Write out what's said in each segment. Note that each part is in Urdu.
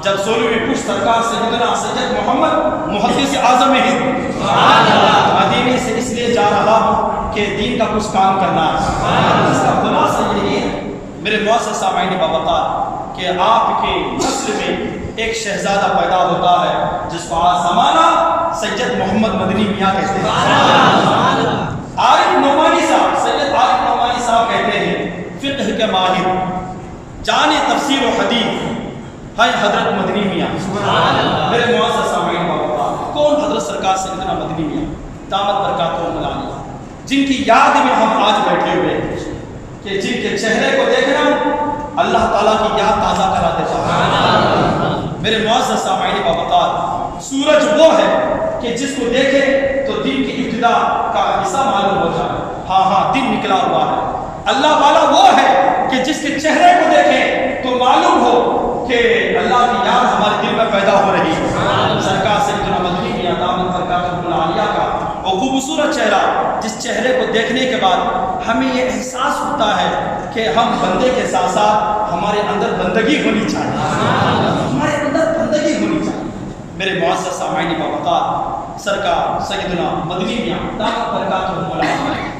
جب 16ویں پشت سرکار سیدنا سید محمد محدث اعظم ہند مدینے سے اس لیے جا رہا ہوں کہ دین کا کچھ کام کرنا ہے. اس کا خلاصہ یہی ہے میرے معزز سامعین باوقار کہ آپ کے نسل میں ایک شہزادہ پیدا ہوتا ہے جس کو آج زمانہ سید محمد مدنی میاں کہتے ہیں. عارف نعمانی صاحب، سید عارف نعمانی صاحب کہتے ہیں فقہ کے ماہر، جانے تفسیر و حدیث ہے حضرت مدنی میاں. میرے معزز سامعین باوقار کون حضرت سرکار سیدنا مدنی میاں دامت برکاتہم العالیہ، جن کی یاد میں ہم آج بیٹھے ہوئے ہیں، کہ جن کے چہرے کو دیکھنا اللہ تعالیٰ کی یاد تازہ کرا دیتا ہے. میرے معزز سامعین باوقار سورج وہ ہے کہ جس کو دیکھے تو دن کی ابتدا کا حصہ معلوم ہو جائے، ہاں دن نکلا ہوا ہے. اللہ والا وہ ہے کہ جس کے چہرے کو دیکھے تو معلوم ہو کہ اللہ کی یاد ہمارے دل میں پیدا ہو رہی ہے. سرکار سیدنا مدنی میاں دامت برکاتہم العالیہ کا وہ خوبصورت چہرہ، جس چہرے کو دیکھنے کے بعد ہمیں یہ احساس ہوتا ہے کہ ہم بندے کے ساتھ ساتھ ہمارے اندر بندگی ہونی چاہیے، ہمارے اندر بندگی ہونی چاہیے. میرے معزز سامعین باوقار سرکار سیدنا مدنی میاں دامت برکاتہم العالیہ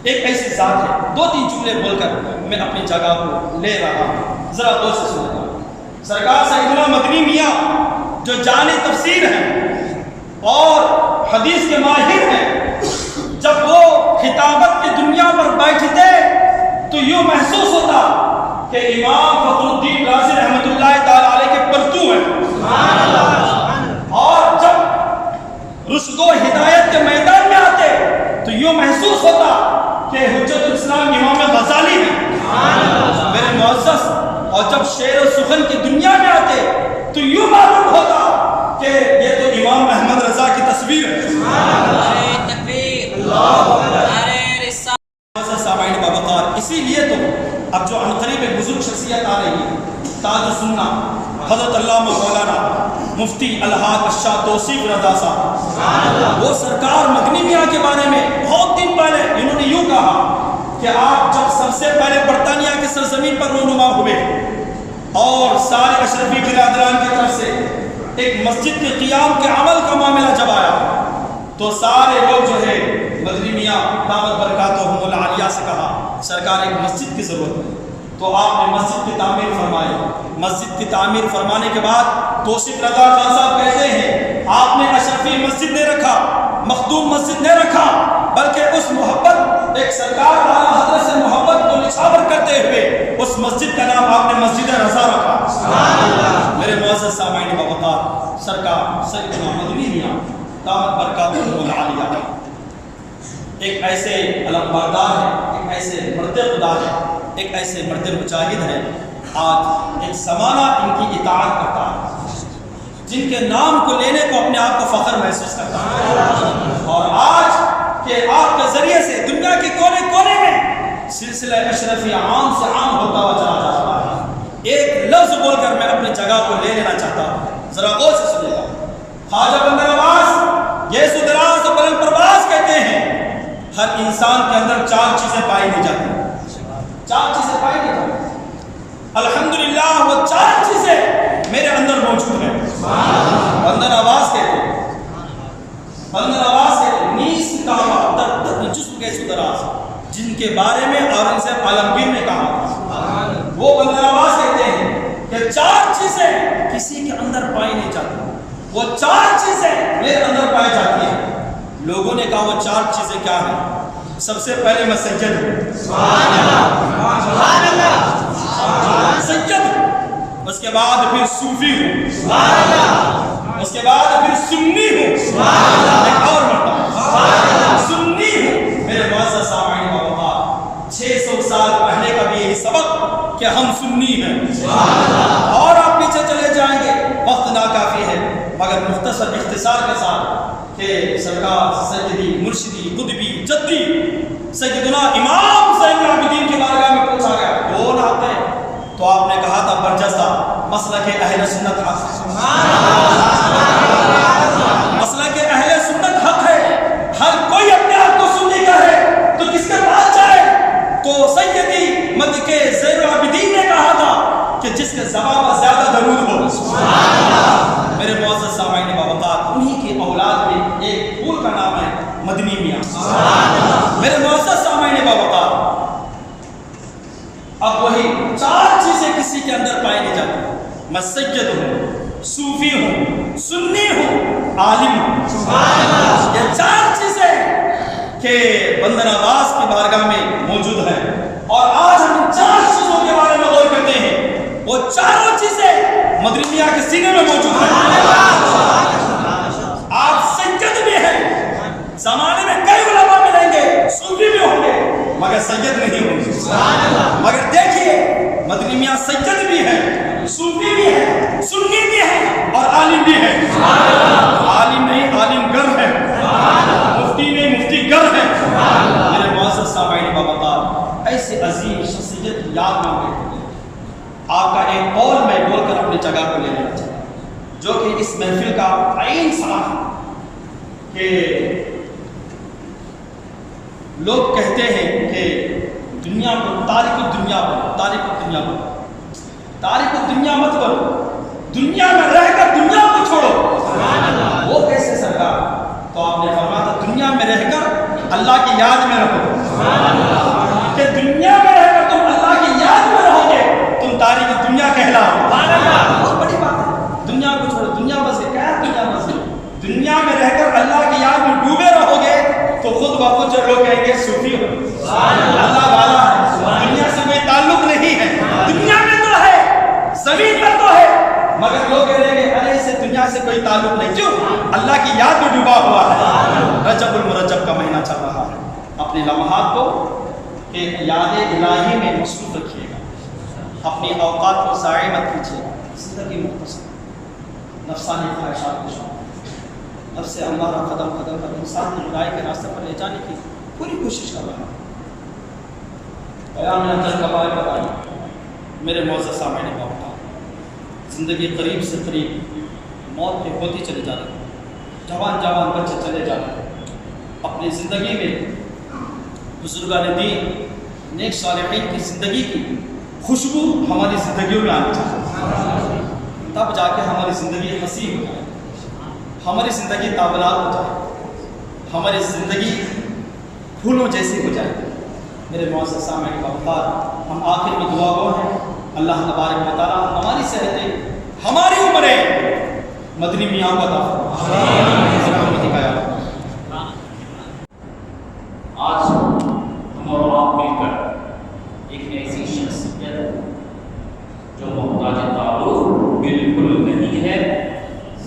ایک ایسی ذات ہے. 2-3 جملے بول کر میں اپنی جگہ کو لے رہا ہوں، ذرا غور سے سنیں. سرکار سیدنا مدنی میاں جو جانے تفسیر ہیں اور حدیث کے ماہر ہیں، جب وہ خطابت کی دنیا پر بیٹھتے تو یوں محسوس ہوتا کہ امام فخر الدین رازی رحمۃ اللہ تعالی علیہ کے پرتو ہیں. اور جب رشد و ہدایت کے میدان میں آتے تو یوں محسوس ہوتا کہ حجت الاسلام امام غزالی ہیں. میرے معزز اور جب شعر و سخن کی دنیا میں آتے تو یوں معلوم ہوتا کہ یہ تو امام احمد رضا کی تصویر ہے. اسی لیے تو اب جو عنقریب ایک بزرگ شخصیت آ رہی ہے، تاج السنہ حضرت علامہ مولانا مفتی الحاج الشاہ توصیف رضا صاحب، وہ سرکار مدنی میاں کے بارے میں بہت دن پہلے انہوں نے یوں کہا کہ آپ جب سب سے پہلے برطانیہ کی سرزمین پر رونما ہوئے اور سارے اشرفی برادران کی طرف سے ایک مسجد کے قیام کے عمل کا معاملہ جب آیا تو سارے لوگ جو ہے مدنی میاں دامت برکاتہم العالیہ سے کہا سرکار ایک مسجد کی ضرورت ہے. تو آپ نے مسجد کی تعمیر فرمائی. مسجد کی تعمیر فرمانے کے بعد توصیف رضا خان صاحب کہتے ہیں آپ نے اشرفی مسجد نہیں رکھا، مخدوم مسجد نہیں رکھا، بلکہ اس محبت ایک سرکار والا حضرت سے محبت کو نچھاور کرتے ہوئے اس مسجد کا نام آپ نے مسجد رضا رکھا. میرے معزز سامعین باوقار سرکار سیدنا مدنی میاں دامت برکاتہم العالیہ ایک ایسے علمبردار ہے، ایک ایسے مرد خدا ہے، ایک ایسے مرد مجاہد ہے. آج ایک زمانہ ان کی اطاعت کرتا ہے، جن کے نام کو لینے کو اپنے آپ کو فخر محسوس کرتا ہے. اور آج کہ آپ کے ذریعے سے دنیا کے کونے کونے میں سلسلہ اشرفی عام سے عام ہوتا ہوا چلا جا رہا ہے. ایک لفظ بول کر میں اپنی جگہ کو لے لینا چاہتا ہوں، ذرا غور سے سنیے گا. خواجہ بندر عباس یہ سدراز و بلند پرواز کہتے ہیں ہر انسان کے اندر 4 چیزیں پائی نہیں جاتی. 4 چیزیں پائی نہیں جاتی. الحمدللہ وہ 4 چیزیں میرے اندر موجود ہیں. بندر عباس کہتے ہیں نیس کعبہ در جسم کے سدراز، جن کے بارے میں اورنگزیب عالمگیر نے کہا وہ بندر عباس کہتے ہیں کہ 4 چیزیں کسی کے اندر پائی نہیں جاتی، وہ 4 چیزیں میرے اندر پائی جاتی ہیں. لوگوں نے کہا وہ 4 چیزیں کیا ہیں؟ سب سے پہلے میں سجد ہوں، سجد. اس کے بعد پھر صوفی ہوں، اس کے بعد پھر سنی ہوں، ایک اور مرتبہ سنی ہوں. میرے معزز سامعین باوقار 600 سال پہلے کا بھی یہی سبق کہ ہم سنی ہیں. اور آپ پیچھے چلے جائیں گے، وقت ناکافی ہے، مگر مختصر اختصار کے ساتھ کہ سرکار سیدی مرشدی قطبی جدی سیدنا امام زین العابدین کے بارے میں پوچھا گیا کون آتے ہیں تو آپ نے کہا تھا برجستہ مسلک اہل سنت حق. مسلک اہل سنت حق ہے. ہر کوئی اپنے آپ کو سنی کہے تو کس کے پاس جائے؟ تو سیدی مد کے زین العابدین نے کہا تھا کہ جس کے زبان پر زیادہ درود ہو. کا نام ہے مدنی میاں. میرے معزز سامعین باوقار، اب وہی 4 چیزیں کسی کے اندر پائی نہیں جاتی. میں سید ہوں، صوفی ہوں، سنی ہوں، عالم ہوں. یہ 4 چیزیں کہ بندہ نواز کی بارگاہ میں موجود ہیں، اور آج ہم ان 4 چیزوں کے بارے میں غور کرتے ہیں. وہ چاروں چیزیں مدنی میاں کے سینے میں موجود ہیں. آپ سید بھی ہیں، زمانے میں کئی علماء ملیں گے، صوفی بھی ہوں گے، مگر سید نہیں ہوں گے. مگر دیکھیے مدنی میاں سید بھی ہے، صوفی بھی ہے، سنی بھی ہے، اور عالم بھی ہے. عالم نہیں، عالم گر ہے. مفتی نہیں، مفتی گر ہے. میرے معزز سامعین باوقار، ایسے عظیم شخصیت یاد نہ ہوئے. آپ کا ایک قول میں بول کر اپنی جگہ کو لے لینا چاہتا ہوں، جو کہ اس محفل کا عین سبب ہے. کہ لوگ کہتے ہیں کہ دنیا کو تارک الدنیا بنو، تارک الدنیا بنو. تارک الدنیا مت بنو، دنیا میں رہ کر دنیا کو چھوڑو. وہ کیسے سرکار؟ تو آپ نے فرمایا تھا دنیا میں رہ کر اللہ کی یاد میں رہو. کہ دنیا میں رہ کر تم اللہ کی یاد میں رہو گے، تم تارک دنیا کہلاؤ. بہت بڑی بات ہے. دنیا کو چھوڑو، دنیا بس کیا ہے؟ دنیا بس دنیا میں رہ کر اللہ کی یاد میں ڈوبے رہو گے تو خود بخود جو لوگ کہیں گے صوفی ہو، اللہ والا ہے، دنیا سے کوئی تعلق نہیں ہے. دنیا میں تو ہے، زمین پر تو ہے، مگر لوگ کہہ رہے ہیں ارے سے دنیا سے کوئی تعلق نہیں. کیوں؟ اللہ کی یاد میں ڈوبا ہوا ہے. رجب المرجب کا مہینہ چل رہا ہے. اپنے لمحات کو ایک یاد الہی میں مصروف رکھیے گا. اپنی اوقات کو ضائع مت کیجیے گا. زندگی مختصر، نفسانی خواہشات کو چھوڑ، اب سے ہمارا قدم قدم پر انسان کو خدائی کے راستے پر لے جانے کی پوری کوشش کر رہا ہے. قیام اندر کبائے بتائیں. میرے معزز سامعین باوقار، زندگی قریب سے قریب موت پہ ہوتی چلی جا رہی ہے. جوان جوان بچے چلے جا رہے ہیں. اپنی زندگی میں بزرگان دین، نیک صالحین کی زندگی کی خوشبو ہماری زندگیوں میں آنی چاہیے، تب جا کے ہماری زندگی حسین ہو جائے، ہماری زندگی تابلات ہو جائے، ہماری زندگی پھولوں جیسی ہو جائے. میرے معزز سامعین باوقار، ہم آخر میں دعا گو ہیں. اللہ تبارک و تعالیٰ ہماری صحتیں، ہماری عمریں مدنی میاں کو عطا فرمائے. آج ہم اور آپ مل کر ایک ایسی شخصیت جو محتاج تعارف بالکل نہیں ہے،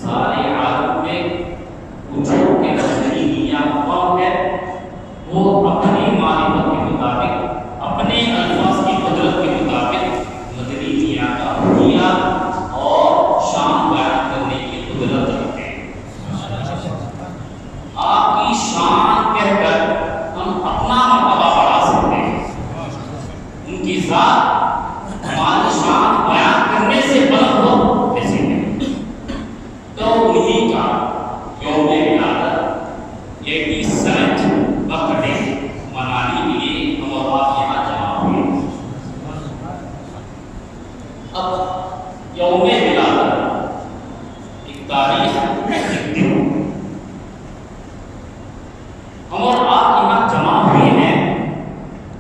سارے عالم میں جو کہ مدنی میاں کون ہے، وہ اپنی معرفت کے مطابق، اپنے الفاظ کی قدرت کے مطابق مدنی میاں کا حلیہ اور شان بیان کرنے کی قدرت رکھتے ہیں. آپ کی شان کہہ کر ہم اپنا مرتبہ بڑھا سکتے ہیں. ان کی ذات ہماری شان بیان کرنے سے بلند ہو ایسے نہیں. تو انہی کا یوم ولادت 21 برتھ ڈے منانے کے لیے ہم اور آپ یہاں جمع ہوئے. اب یوم ولادت ایک تاریخ، ایک دن. ہم اور آپ یہاں جمع ہوئے ہیں.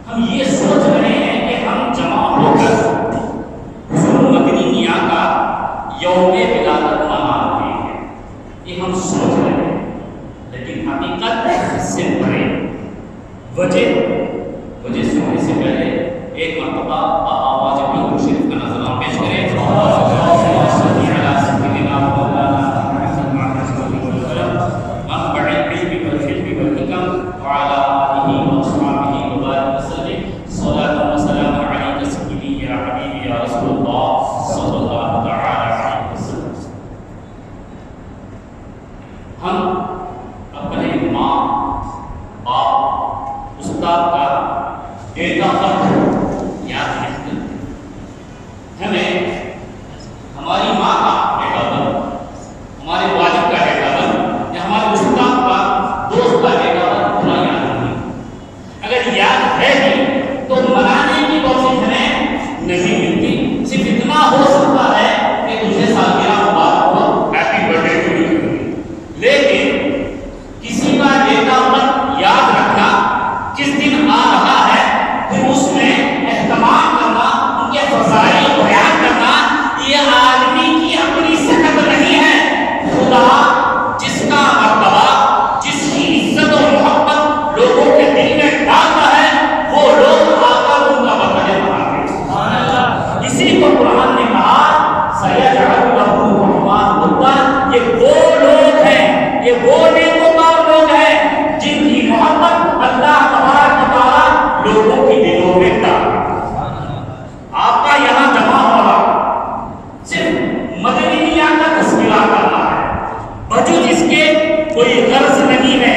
ہم یہ سوچ رہے ہیں کہ ہم جمع ہو کر حضور مدنی میاں کا یوم ولادت منا رہے ہیں، یہ ہم سوچ رہے ہیں. لیکن حقیقت اس سے بڑے وجہ سننے سے پہلے ایک مرتبہ آواز درود شریف کا نظرانہ پیش کریں. ہم اپنے ماں باپ استاد کا ڈیٹ آف برتھ یاد نہیں کرتے. ہمیں ہماری ماں کا ڈیٹ آف برتھ، ہمارے والد کا ڈیٹ آف برتھ یا ہمارے استاد کا، دوست کا ڈیٹ آف برتھ پورا یاد نہیں. اگر یاد ہے بھی تو منانے کی توفیق ہمیں نہیں ملتی. صرف اتنا ہو سکتا ہے کہ تجھے سالگرہ مبارک ہو، happy birthday to you. لیکن کسی کا وہ نیکوکار لوگ ہیں جن کی محبت اللہ تبارک و تعالی لوگوں کے دلوں میں ڈال۔ آپ کا یہاں جمع ہونا صرف مدنی میاں کا تذکرہ کرنا ہے، وجود اس کے کوئی غرض نہیں ہے،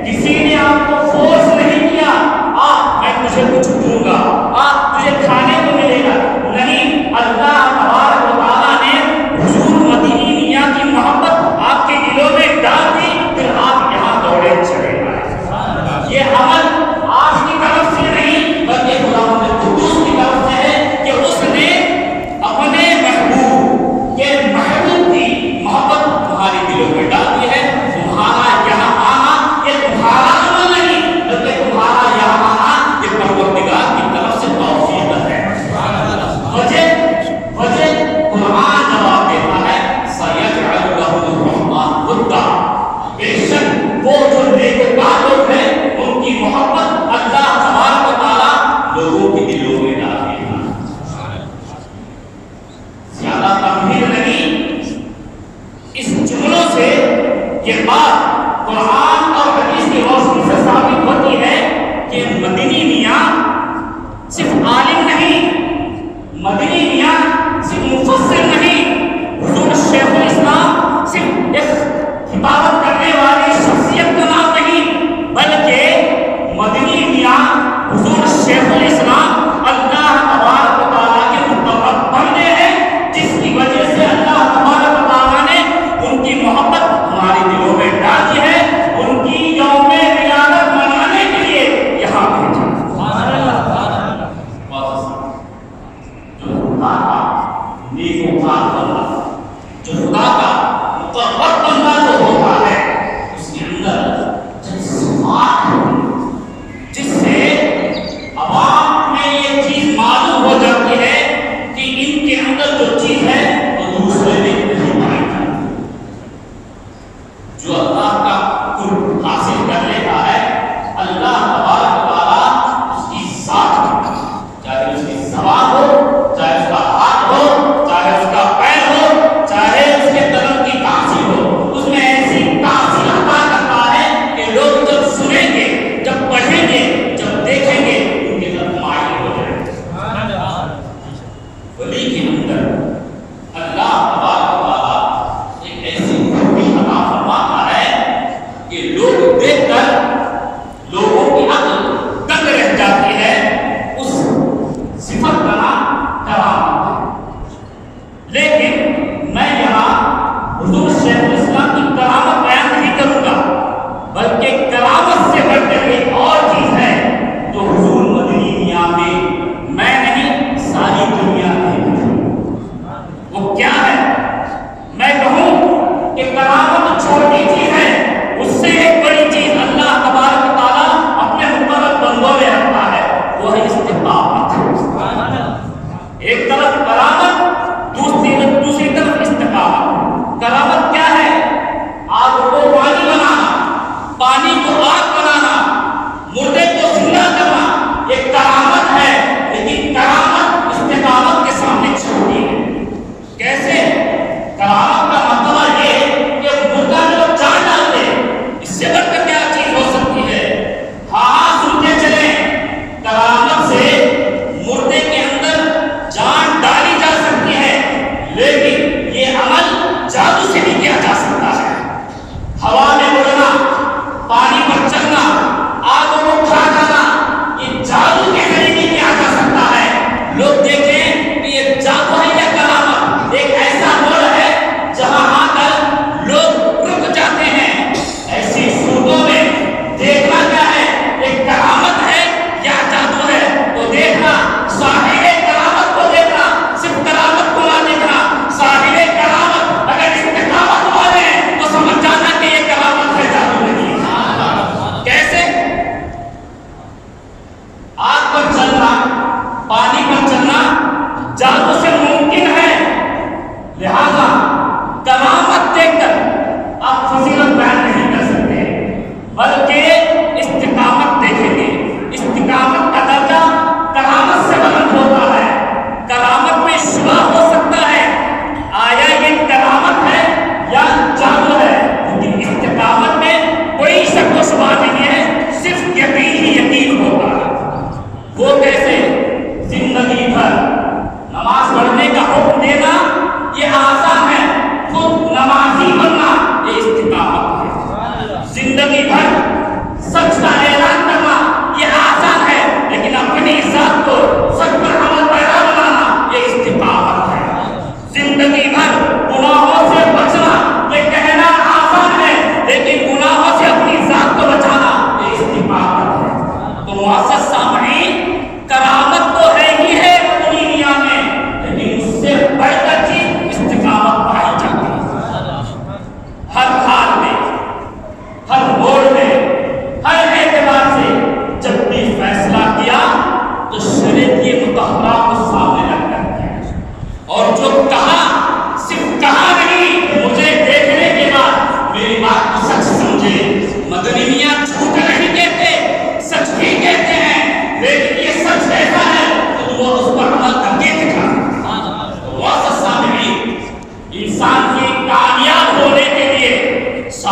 کسی نے آپ کو فورس نہیں کیا میں تجھے کچھ دوں گا، تجھے کھانے کو ملے گا، نہیں، اللہ تبارک و تعالیٰ نے حضور مدنی میاں کی محبت آپ کے دلوں میں ڈال دی، پھر آپ یہاں دوڑے چلے آئے۔ یہ عمل آپ کی طرف سے نہیں بلکہ خداوند قدوس کی طرف سے ہے کہ اس نے اپنے محبوب کے محبوب کی محبت تمہارے دلوں میں ڈال دی ہے۔ تمہارا یہاں آنا یہ تمہارا عمل نہیں بلکہ تمہارا یہاں آنا یہ پروردگار کی طرف سے توفیق ہے۔ وجہ قرآن جواب دیتا ہے سَيَجْعَلُ لَهُ الرَّحْمَٰنُ وُدًّا، بے شک وہ جو نیکوکار لوگ ہیں ان کی محبت اللہ تبارک و تعالیٰ لوگوں کے دلوں میں ڈال دے گا۔ زیادہ تمہید نہیں، اس جملوں سے یہ بات قرآن اور حدیث کی روشنی سے ثابت ہوتی ہے کہ مدنی میاں صرف عالم نہیں، مدنی میاں صرف مفسر نہیں، حضور شیخ الاسلام صرف ایک خطابت کرنے والی شخصیت کا نام نہیں، بلکہ مدنی میاں حضور شیخ الاسلام اللہ تبارک و تعالیٰ کے متفق بندے ہیں، جس کی وجہ سے اللہ تبارک و تعالیٰ نے ان کی محبت ہمارے دلوں میں ڈال دی ہے، ان کی یوم ولادت منانے کے لیے یہاں بھیجا۔ جو خدا کا نیکوکار بندہ، جو خدا کا مقرب بندہ جو ہوتا ہے، اس کے اندر صفات جس سے عوام میں یہ چیز معلوم ہو جاتی ہے کہ ان کے اندر جو چیز ہے وہ دوسرے میں نہیں پائی جاتی۔ جو اللہ کا قرب حاصل کر لیتا ہے، اللہ تبارک و تعالیٰ اس کی ذات، چاہے اس کی زبان ہو، چاہے اس کا ہاتھ ہو، چاہے اس کا پیر ہو، چاہے اس کے قدم کی تاثیر ہو، اس میں ایسی تاثیر عطا کرتا ہے کہ لوگ جب سنیں گے، جب پڑھیں گے، جب دیکھیں گے، ان کی طرف مائل ہو جائیں گے۔ ولی کے اندر اللہ تبارک و تعالیٰ ایک ایسی خوبی عطا فرماتا ہے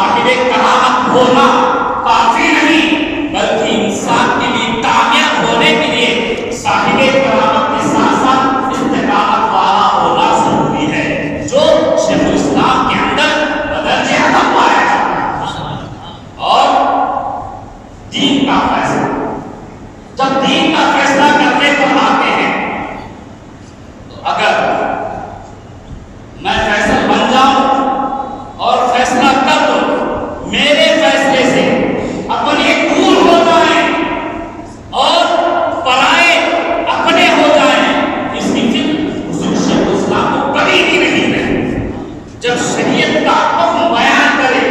صاحب کرامت ہونا کافی نہیں، بلکہ انسان کے لیے کامیاب ہونے کے لیے صاحب کرامت کے ساتھ ساتھ استقامت والا ہونا ضروری ہے، جو شیخ الاسلام کے اندر بدرجہ عدم پایا جاتا ہے۔ اور دین کا فیصلہ، جب دین کا فیصلہ کرنے پر آتے ہیں تو اگر میں فیصل بن جاؤں اور فیصلہ کر دوں، میرے فیصلے سے اپنے دور ہو جائیں اور پرائے اپنے ہو جائیں، اس کی فکر حضور شیخ الاسلام کو کبھی بھی نہیں رہی۔ جب شریعت کا حکم بیان کرے،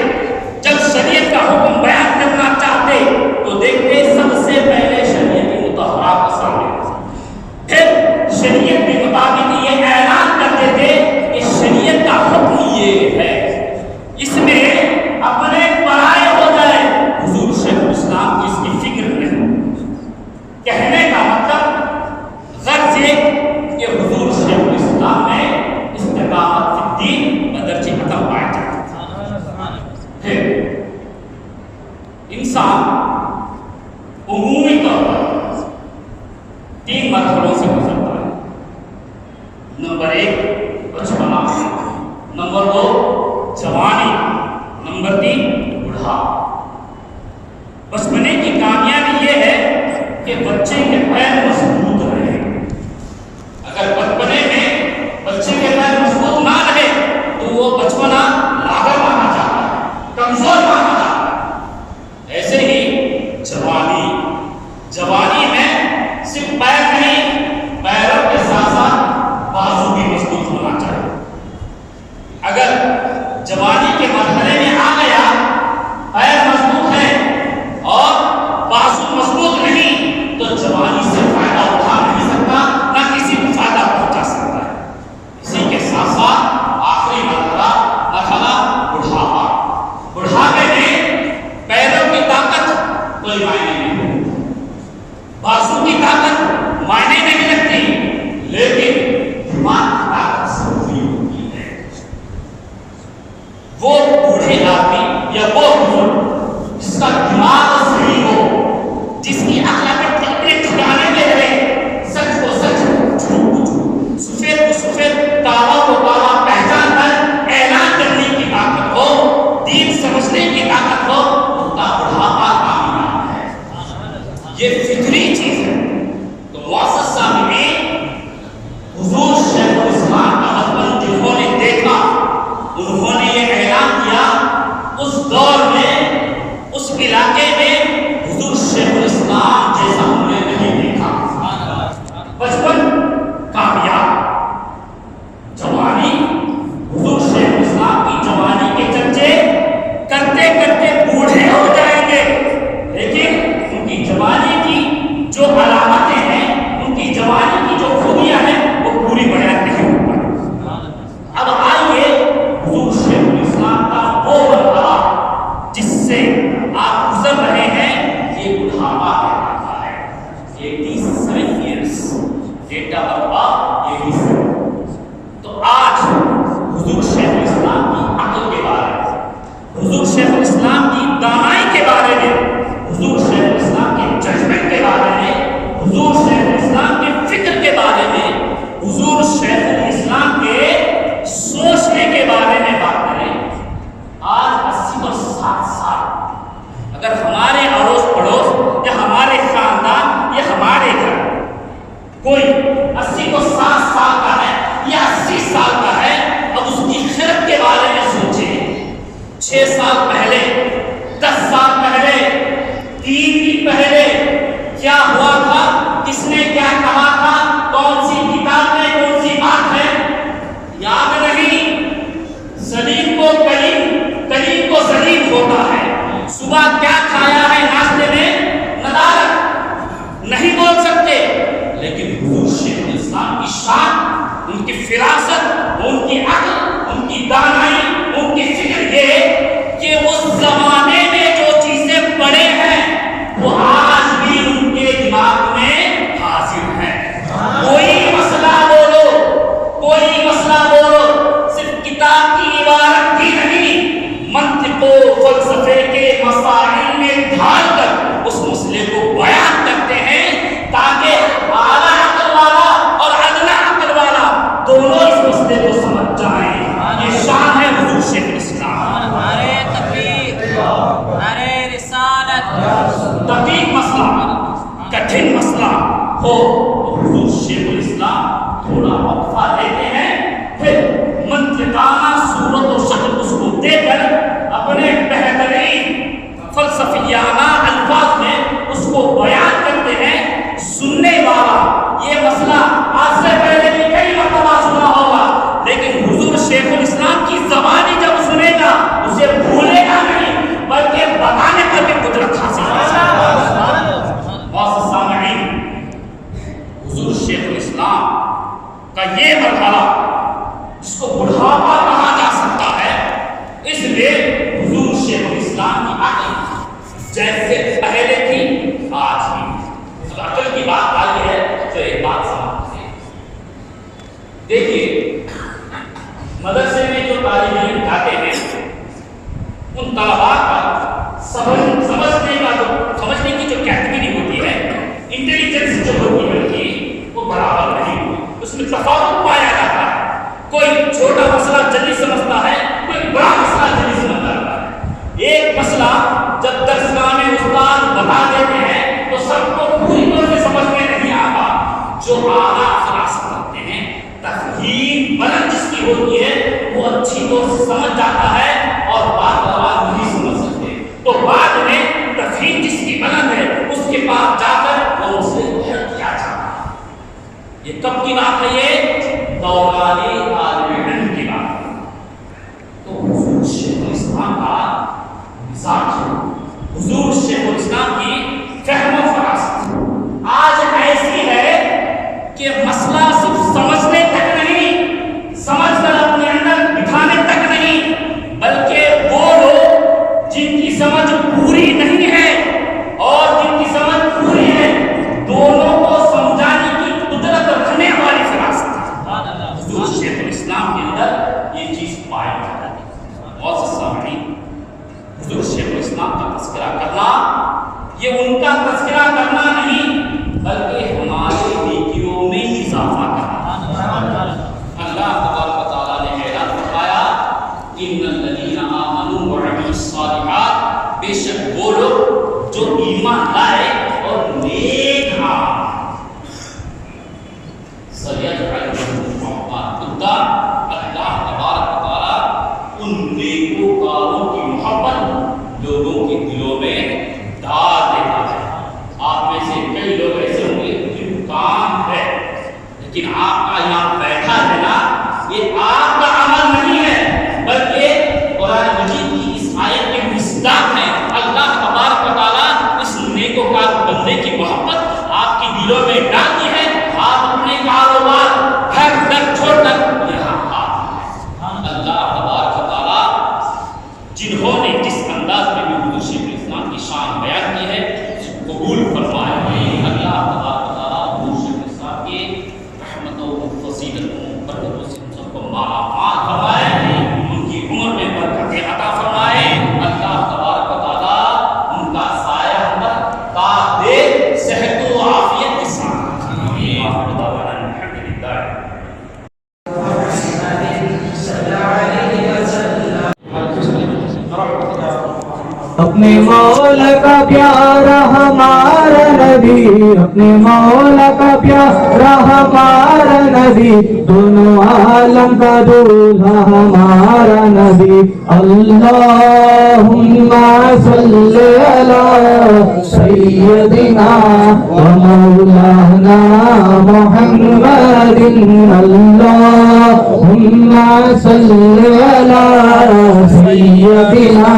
جب شریعت کا حکم بیان کرنا چاہتے تو دیکھتے سب سے پہلے شریعت مطہرہ کو سامنے، پھر شریعت کے مطابق یہ اعلان کرتے تھے کہ شریعت کا حکم یہ ہے، اس میں اپنے پرائے ہو جائے، حضور شیخ الاسلام کی اس کی فکر نہیں۔ کہنے کا مطلب غرض یہ کہ حضور شیخ الاسلام میں استقامت فی الدین بدرجہ عدم پایا جاتا تھا۔ پھر انسان عمومی طور پر 3 مرحلوں سے گزرتا ہے۔ نمبر 1 بچپنا، نمبر 2 جوانی، نمبر 3 بڑھاپا۔ بچپنے کی کامیابی یہ ہے کہ بچے کے پیر مضبوط رہے۔ اگر بچپنے میں بچے کے پیر مضبوط نہ رہے تو وہ بچپنا لاغر مانا جاتا ہے، کمزور مانا جاتا ہے۔ ایسے ہی جوانی میں صرف پیر نہیں، پیروں کے ساتھ ساتھ بازو بھی مضبوط ہونا چاہیے۔ اگر جوانی کے مرحلے میں آ گیا، پیر مضبوط ہے اور بازو مضبوط نہیں، تو جوانی سے فائدہ اٹھا نہیں سکتا، نہ کسی کو فائدہ پہنچا سکتا ہے۔ اسی کے ساتھ ساتھ آخری مرحلہ بڑھاپا۔ بڑھاپے میں پیروں کی طاقت کوئی معنی نہیں، بازو کی طاقت معنی نہیں رکھتی، لیکن دماغ کی طاقت ضروری ہوتی ہے۔ وہ بوڑھے آدمی یا وہ بزرگ جس کا دماغ صحیح ہو، جس کی عقل پر ٹکرے ٹھکانے میں رہے، سچ کو سچ، جھوٹ کو جھوٹ، سفید کو سفید، کالا کو کالا پہچان کر اعلان کرنے کی طاقت ہو، دین سمجھنے کی طاقت ہو، ان کا بڑھاپا کامیاب ہے۔ یہ فطری چیز ہے۔ تو معزز سامعین، حضور شیخ الاسلام کا مطلب جنہوں نے دیکھا، انہوں نے یہ اعلان کیا، اس دور میں، اس علاقے میں حضور شیخ الاسلام جیسا ہم نے نہیں دیکھا۔ بچپن کامیاب، جوانی، حضور شیخ الاسلام کی جوانی کے چرچے کرتے کرتے بوڑھے ہو جائیں گے، لیکن ان کی جوانی کی جو علامتیں ہیں، ان کی جوانی کی جو خوبیاں ہیں، وہ پوری بیان نہیں ہو پائی۔ اب آئیے حضور شیخ الاسلام کا وہ مرحلہ جس سے آپ گزر رہے ہیں، یہ بڑھاپا کہلاتا ہے۔ 87 ایئرس، ڈیٹ آف برتھ 87۔ تو آج حضور شیخ الاسلام کی عقل کے بارے میں، حضور شیخ الاسلام کی دانائی کے بارے میں، حضور شیخ الاسلام کے ججمنٹ کے بارے میں، حضور شیخ الاسلام کے فکر کے بارے میں، حضور شیخ الاسلام کے سوچنے کے بارے میں بات کریں۔ آج 80 اور 60 سال اگر ہمارے اڑوس پڑوس یا ہمارے خاندان یا ہمارے گھر کوئی 80 اور 60 سال کا ہے یا 80 سال کا ہے، اب اس کی خیرت کے بارے میں سوچیں۔ 6 سال پہلے، 10 سال پہلے، 3 دن پہلے کیا ہوا تھا، کس نے کیا کہا تھا، کون سی کتاب میں کون سی بات ہے، یاد نہیں۔ سلیم کو کریم کو سلیم ہوتا ہے۔ صبح کیا کھایا ہے ناشتے میں، ندارت نہیں بول سکتے، لیکن حضور شیخ الاسلام کی شان، ان کی فراست، ان کی عقل، ان کی دانائی، ان کی فکر یہ کہ اس زمانے میں جو چیزیں پڑھے ہیں وہ آج بھی ان کے دماغ میں حاضر ہیں۔ کوئی مسئلہ بولو، صرف کتاب کی عبارت بھی نہیں، منطق و مسئلہ کٹھن مسئلہ ہو تو حضور شیخ الاسلام تھوڑا وقفہ دیتے ہیں، پھر منطقانہ صورت و شکل اس کو دے کر اپنے بہترین فلسفیانہ الفاظ میں اس کو بیان کرتے ہیں. سننے والا یہ مسئلہ آج سے پہلے بھی کئی مرتبہ سنا ہوگا، لیکن حضور شیخ الاسلام کی زبانی جب سنے گا اسے بھولے گا نہیں بلکہ بتانے پر بھی قدرت حاصل ہوگی. معزز سامعین، حضور شیخ الاسلام کا یہ مرحلہ جس کو بڑھاپا کہا جا سکتا ہے، اس لیے حضور شیخ الاسلام کی عقل جیسے پہلے تھی آج بھی. اب عقل کی بات آئی ہے تو ایک بات سمجھتے ہیں. دیکھیے مدرسے میں جو طالب علم جاتے ہیں ان طلباء کا سمجھنے کی جو کیٹیگری ہوتی ہے، انٹیلیجنس جو ہوتی ہے ان کی، وہ برابر نہیں ہوتی. اس میں تفاوت پایا جاتا ہے. کوئی چھوٹا مسئلہ جلدی سمجھتا ہے، کوئی بڑا مسئلہ جلدی سمجھتا ہے. ایک مسئلہ جب درسگاہ میں استاد بتا دیتے ہیں تو سب کو پوری طرح سے سمجھ میں نہیں آتا. جو اعلیٰ فراست رکھتے ہیں، تفہیم بلند جس کی ہوتی ہے وہ اچھی طور سے سمجھ جاتا ہے اور بات نہیں سمجھ سکتے، تو بعد میں تفہیم جس کی بلند ہے اس کے پاس جا کر وہ اسے حل کیا جاتا ہے. یہ کب کی بات ہے؟ یہ دوران طالب علم کی بات ہے. تو حضور شیخ الاسلام کا مزاج ہے، حضور شیخ الاسلام کی فہم و فراست آج ایسی ہے کہ مسئلہ صرف سمجھنے تک نہیں، سمجھ کر اپنے اندر بٹھانے تک نہیں، بلکہ وہ لوگ جن کی سمجھ پوری نہیں ہے اور جن کی سمجھ پوری ہے، دونوں کو سمجھانے کی قدرت رکھنے والی فراست ہے. حضور شیخ الاسلام کے اندر یہ چیز پائی جاتی ہے. معزز سامعین، حضور شیخ الاسلام کا تذکرہ کرنا یہ ان کا تذکرہ کرنا نہیں بلکہ ہمارے نیکیوں میں اضافہ کرنا. اللہ تبارک و تعالیٰ نے اعلان فرمایا ان الذین آمنوا وعملوا الصالحات، بے شک وہ لوگ جو ایمان لائے اور نیک سیجعل لهم الرحمن، اللہ تبارک و تعالیٰ ان نیکوکاروں کی محبت لوگوں کے دلوں میں ڈال دیتا ہے. آپ میں سے کئی لوگ ایسے ہوں گے جن کام ہے لیکن آپ کا یہاں بیٹھا ہے نا، یہ آپ کا عمل نہیں ہے بلکہ قرآن مجید کی اس آیت کے مصداق ہے. اللہ تبارک و تعالیٰ اس نیکوکار بندے کی محبت آپ کی دلوں میں ڈالتی ہے. آپ اپنے کاروبار گھر در چھوڑ کر یہاں آتے ہیں. اللہ تبارک و تعالیٰ جنہوں نے جس انداز میں بھی حضور شیخ الاسلام کی شان بیان کی ہے قبول فرمائے. اللہ تبارک و تعالیٰ حضور شیخ الاسلام کے رحمتوں فضیلتوں برکتوں سے ہم سب کو مالا مال فرمائے، ان کی عمر میں برکتیں عطا فرمائے. اللہ تبارک و تعالیٰ ان کا سایہ ہم پر تا دے صحت و عافیت کے ساتھ. اپنے مولا کا پیارا ہمارا نبی، اپنے مولا کا پیارا ہمارا نبی، دونوں عالم کا دولہا ہمارا نبی. اللہم صلی علی سیدنا و مولانا محمد. اللہم صلی علی سیدنا